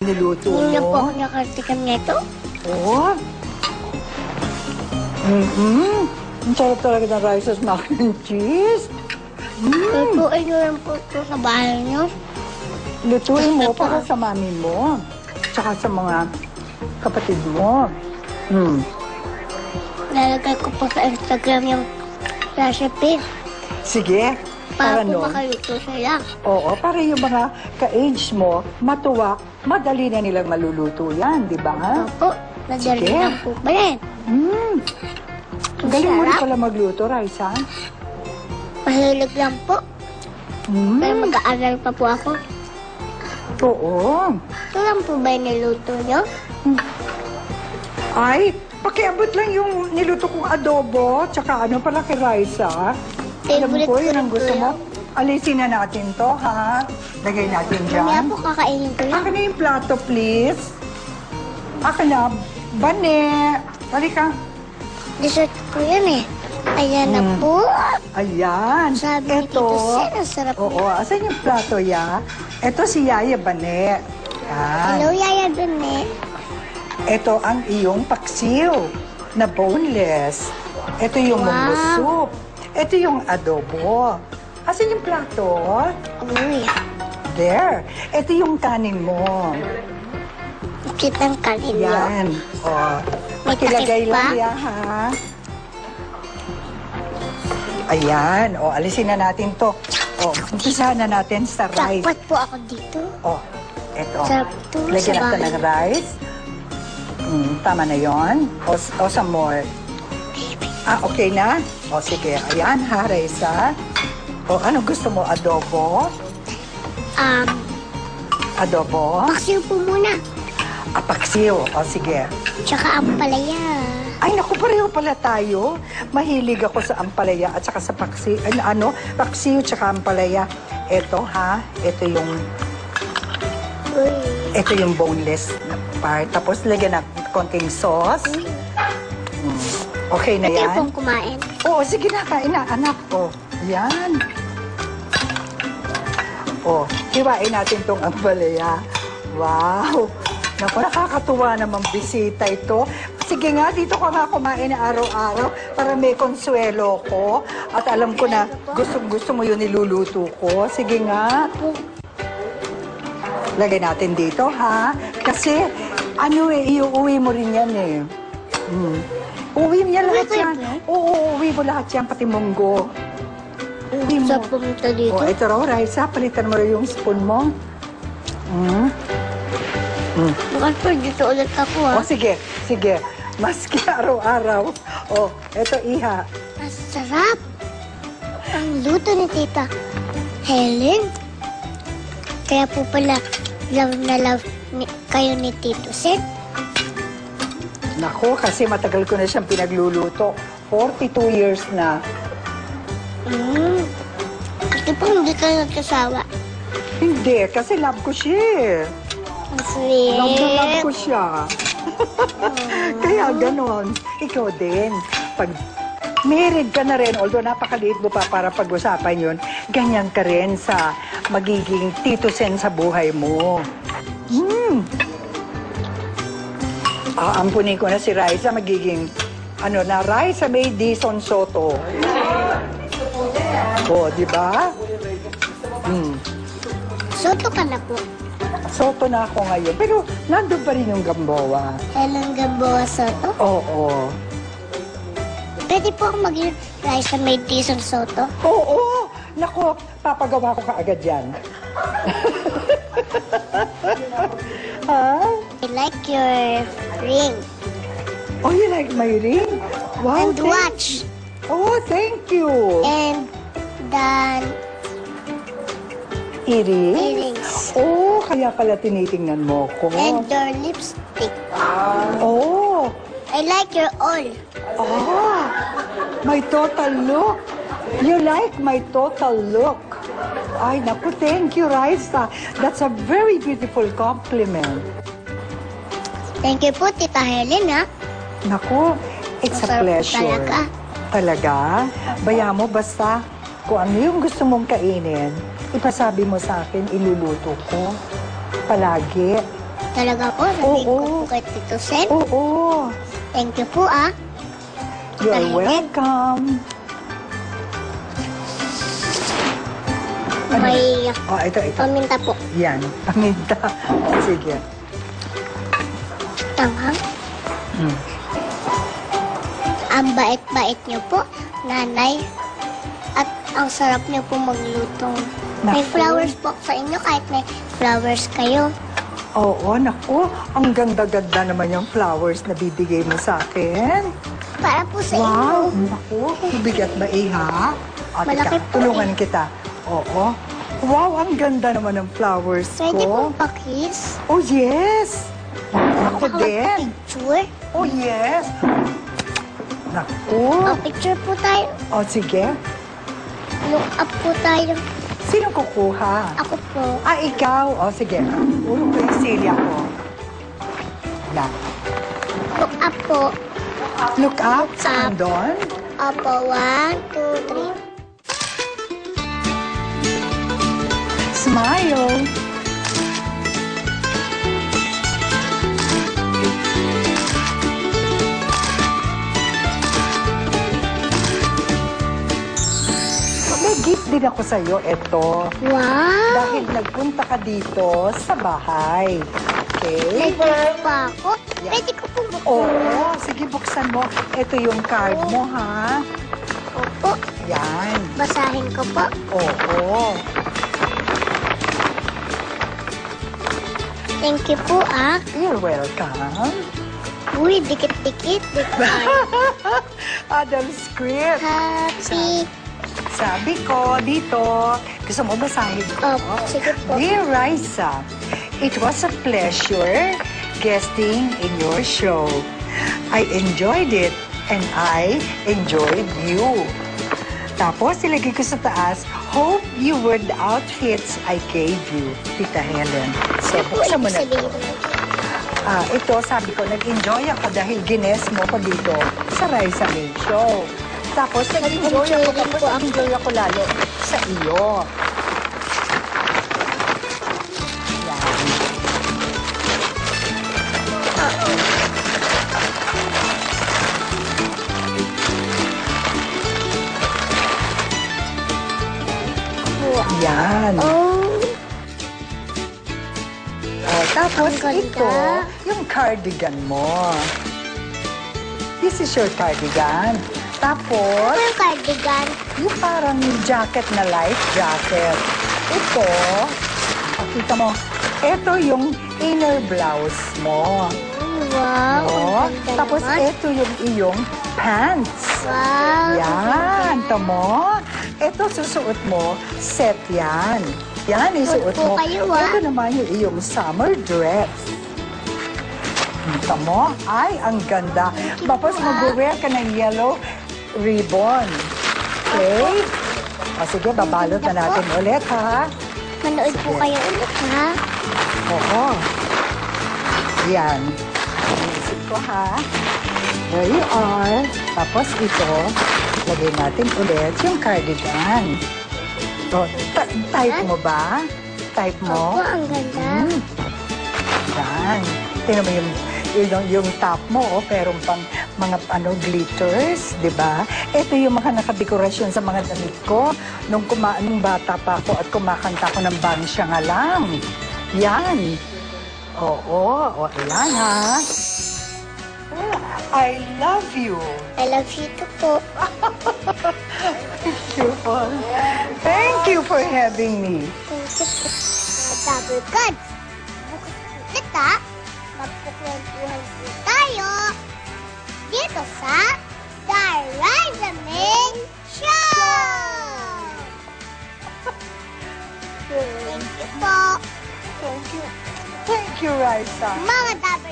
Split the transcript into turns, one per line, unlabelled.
niluto
Hindi na po
mo.
ako nakatikim nito.
Oo. Ang sarap talaga ng rice at mac and cheese.
Lutuin nyo lang po ito sa bahay nyo.
Lutuin mo para sa mami mo. Tsaka sa mga kapatid mo.
Lalagay ko po sa Instagram yung recipe.
Sige.
Para po
nun.
makaluto sila.
Oo, para yung mga ka-age mo, matuwa, madali na nilang maluluto yan, di ba?
Opo, nadali
Sige.
lang po ba yan?
Ang galing mo rin
Sarap.
pala magluto, Raisa.
Mahilig lang po. Pero mag-aaral pa po ako.
Oo.
Ito lang po ba yung niluto nyo?
Ay, pakiabot lang yung niluto kong adobo, tsaka ano pala kay Raisa. Alam
Favorite
ko,
ko
yun ang
rin po
gusto mo.
yan.
Alisin na natin to, ha? Lagay natin
Mamaya
dyan.
po kakainin ko yan.
Akin na yung plato, please. Akin na. Bane. Halika.
Dessert ko yan eh. Ayan na po.
Ayan.
Sabi ni Tito Sen, ang sarap
Oo, asan yung plato, ya? Ito si Yaya Bane. Yan.
Hello, Yaya Dune.
Ito ang iyong paksiw na boneless. Ito yung
Wow.
munggo soup. Ito yung adobo. Asan yung plato?
Uy,
There. Ito yung kanin mo.
kitang kanin nyo.
Yan. O,
May
pakilagay
takip
lang
pa?
yan, ha? Ayan. O, alisin na natin to. O, umpisahan na natin sa rice.
Dapat po ako dito.
O, eto.
Sarap to,
Lagyan
sa
natin
bahay.
ng rice. Tama na yon. O some more. Ah, okay na? O, sige. Ayan, ha, Raisa. O, ano gusto mo? Adobo? Adobo?
Paksiw po muna.
Apaksiw. O, sige.
Tsaka ang palaya.
Ay, naku, pareho pala tayo. Mahilig ako sa ampalaya at saka sa paksiw. Paksiw tsaka ampalaya. Ito, ha?
Uy.
Ito yung boneless na part. Tapos, lagyan ng konting sauce. Okay na
Pwede
yan?
pong kumain.
Oo, sige na, kain na, anak. O, yan. O, hiwain natin tong ampalaya. Wow! Naku, nakakatuwa namang bisita ito. Sige nga, dito ka nga kumain na araw-araw para may konsuelo ko. At alam ko na gusto mo yun niluluto ko. Sige nga. Lagay natin dito, ha? Kasi, iuwi mo rin yan eh. Uwi mo yan lahat
Uwi ko
yan.
yan?
Oo, uwi mo lahat yan, pati munggo. Uwi mo.
Sa pumunta dito.
O, ito raw, Raisa, palitan mo rin yung spoon mo.
Bukas po dito ulit ako
O, sige, sige. Maski araw-araw. O, ito, iha.
Ang sarap. Ang luto ni Tita Helen. Kaya po pala love na love kayo ni Tito Sen.
Nako, kasi matagal ko na siyang pinagluluto. 42 years na.
Kasi po hindi kayo nagkasawa.
Hindi, kasi love ko siya eh.
Ang sweet.
Love na love ko siya. Kaya ganon. Ikaw din. Pag married ka na rin, although napakaliit mo pa para pag-usapan yun, ganyan ka rin sa magiging Tito Sen sa buhay mo. Ampunin ko na si Raisa, magiging, Raisa May Dizon Soto. O, di ba?
Soto ka na po.
Soto na ako ngayon. Pero nandun pa rin yung Gamboa.
Helen Gamboa Soto.
Oo.
Pwede po ako maging rice na may Dizon Soto.
Oo! Naku, papagawa ko kaagad yan. Ha?
I like your ring.
Oh, you like my ring? Wow,
And watch.
Oh, thank you.
And then earrings.
Oh, kaya pala tinitingnan mo ko.
And your lipstick.
Oh,
I like your all.
my total look. You like my total look. Ay, naku, thank you, Raisa. That's a very beautiful compliment.
Thank you po, Tita Helen, ha?
Naku, it's a
Masarap
pleasure.
talaga.
Talaga? Baya mo, basta kung ano yung gusto mong kainin, ipasabi mo sa akin, iluluto ko. Palagi.
Talaga po, sabihin ko
Oo.
po kay Tito Sen.
Oo.
Thank you po, ah.
You're
Tahimik.
welcome. Ano?
May
Oh, ito.
paminta po.
Yan, paminta. Sige.
Tanghang.
Mm.
Ang bait-bait niyo po, nanay. At ang sarap niyo po maglutong. May
Naku.
flowers po sa inyo kahit may flowers kayo.
Oo, naku. Ang ganda-ganda naman yung flowers na bibigay mo sa akin.
Para po sa
Wow!
inyo.
Naku, bigat ba ha? O,
Malaki
teka,
po
tulungan kita. Oo. Wow, ang ganda naman ng flowers
Pwede
ko.
po pa-kiss.
Oh, yes! Ako
Saka
din.
magpa-picture.
Oh, yes! Naku.
Picture po tayo.
O, sige.
Look up po tayo.
Sino kukuha?
Ako po.
Ah, ikaw. O, sige. Urong ko yung silya ko. Yan.
Look up po.
Look up. Saan doon?
Opo, 1, 2, 3.
Smile. May gift din ako sa'yo. Ito.
Wow!
Dahil nagpunta ka dito sa bahay. Okay?
Nag-gift pa ako.
Yeah.
Pwede ko po buksan.
Oo. Sige, buksan mo. Ito yung card mo, ha?
Opo.
Yan.
Basahin ko po.
Oo.
Thank you po, ah.
You're welcome.
Uy, dikit-dikit.
Adam script.
Happy.
Sabi ko dito, gusto mo basahin ko?
Opo, sige po.
Dear Raisa, it was a pleasure guesting in your show. I enjoyed it and I enjoyed you. Tapos, ilagay ko sa taas, hope you wore the outfits I gave you, Tita Helen. So, buksan mo na ito. Ito, sabi ko, nag-enjoy ako dahil gines mo ko dito sa Raisa May Show. Tapos, nag-enjoy ako, tapos nag-enjoy ako lalo sa iyo. Yan. Yan.
Oh,
Tapos
Ang ganda.
ito, yung cardigan mo. This is your cardigan. Tapos,
ano yung cardigan?
yung parang jacket na light jacket. Ito, pakita mo, ito yung inner blouse mo.
Wow,
No?
ang ganda
Tapos
naman.
ito yung iyong pants.
Wow.
Yan, tamo. Ito susuot mo, set yan. Yan, isuot
po
mo.
kayo, ah.
Ito naman yung iyong summer dress. Tamo? Ay, ang ganda.
Thank you
Tapos
po, ah.
mag-wear ka ng yellow ribbon. Okay? O sige, babalot na natin ulit, ha?
Manood po kayo ulit, ha?
Oo. Yan. Iisip ko, ha? There you are. Tapos ito, lagay natin ulit yung cardigan. So, type mo ba? Type mo?
Opo, ang ganda.
Yan. Tingnan mo yung top mo, oh, pero pang mga glitters, di ba? Ito yung mga nakadekorasyon sa mga damit ko nung bata pa ako at kumakanta ko ng Bansya Nga Lang. Yan. Oo, ayan ha. I love you.
I love you too po.
Beautiful. Thank you for having me.
Thank you po. Double cards. Bukas po kita, magkukwentuhan po tayo dito sa The Raisa May Show! Thank you po,
Thank you. Thank you, Raisa.
mga double